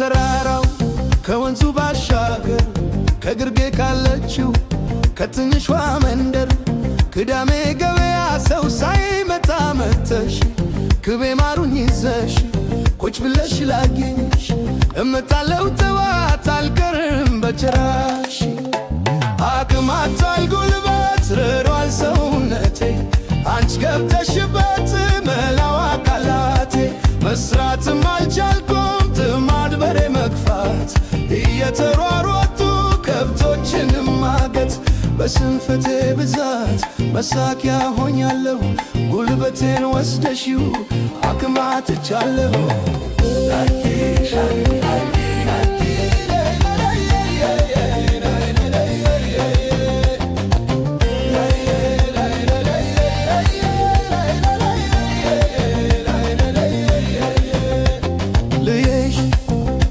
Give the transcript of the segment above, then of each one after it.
በተራራው ከወንዙ ባሻገር ከግርጌ ካለችው ከትንሿ መንደር ቅዳሜ ገበያ ሰው ሳይመጣ መተሽ ክቤ ማሩኝ ይዘሽ ቁጭ ብለሽ ላግኝሽ እመጣለሁ ጠዋት አልቀርም በጭራሽ አቅም አጥቷል ጉልበት ረዷል ሰውነቴ አንቺ ገብተሽበት መላው አካላቴ መስራትም አልቻልኩም ጥማድ በሬ መግፋት እየተሯሯጡ ከብቶችን ማገት በስንፈቴ ብዛት መሳቂያ ሆኛለሁ ጉልበቴን ወስደሽው አቅም አጥቻለሁ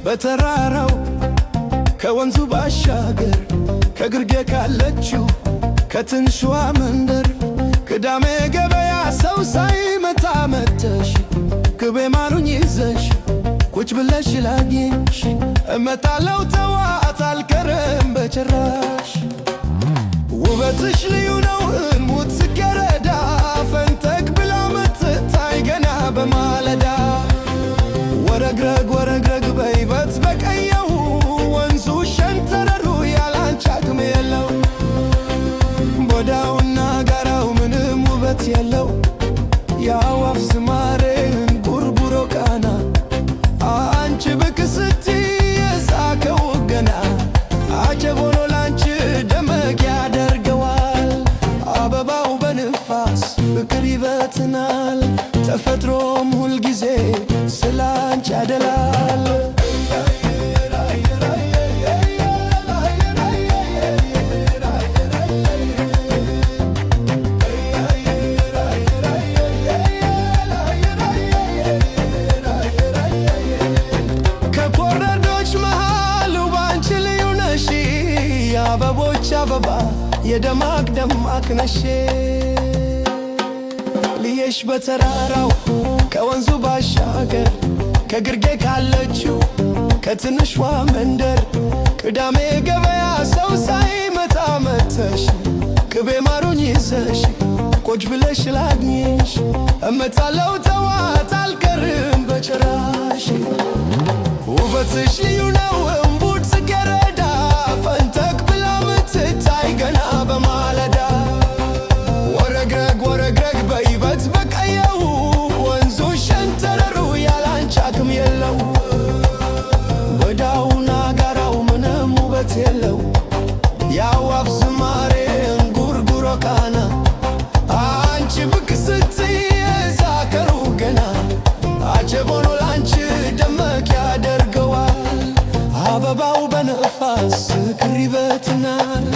በተራራው ከወንዙ ባሻገር ከግርጌ ካለችው ከትንሿ መንደር ቅዳሜ ገበያ ሰው ሳይመጣ መተሽ ክቤ ማሩኝ ይዘሽ ቁጭ ብለሽ ላግኝሽ እመጣለሁ ጠዋት አልቀርም በጭራሽ ውበትሽ ልዩ ነው እሙት ጽጌረዳ ፈንጠቅ ብላ ምትታይ ገና በማለዳ ወረግረግ ወረግረግ በይበት በቀየው ወንዙ ሸንተረሩ ያላንቺ አቅም የለው ቦዳውና ጋራው ምንም ውበት የለው የአዋፍ ዝማሬ እንጉርጉሮ ቃና አንቺ ብቅ ስትይ የሳቀው ገና አጀብ ሆኖ ላንቺ ደመቅ ያደርገዋል አበባው በንፋስ ፍቅር ይበትናል ተፈጥሮም ሁልጊዜ ስላንቺ ያደላል ከኮረዶች መሃል ባንቺ ልዩ ነሽ የአበቦች አበባ የደማቅ ደማቅ ነሽ ልየሽ በተራራው ከወንዙ ባሻገር ከግርጌ ካለችው ከትንሿ መንደር ቅዳሜ ገበያ ሰው ሳይመጣ መተሽ ክቤ ማሩኝ ይዘሽ ቁጭ ብለሽ ላግኝሽ እመጣለሁ ጠዋት አልቀርም በጭራሽ ውበትሽ ልዩ ነው እምቡጥ ጽጌረዳ ፈንጠቅ ብላ ምትታይ ገና በማለዳ ወረግረግ ወረግረግ በይበት በቀየው ወንዙ ሸንተረሩ ያላንቺ አቅም የለው ወዳውና ጋራው ምንም ውበት የለው የአዋፍ ዝማሬ እንጉርጉሮ ቃና አንቺ ብቅ ስትይ የሳከሩ ገና አጀብ ሆኖ ላንቺ ደመቅ ያደርገዋል አበባው በነፋስ ፍቅር ይበትናል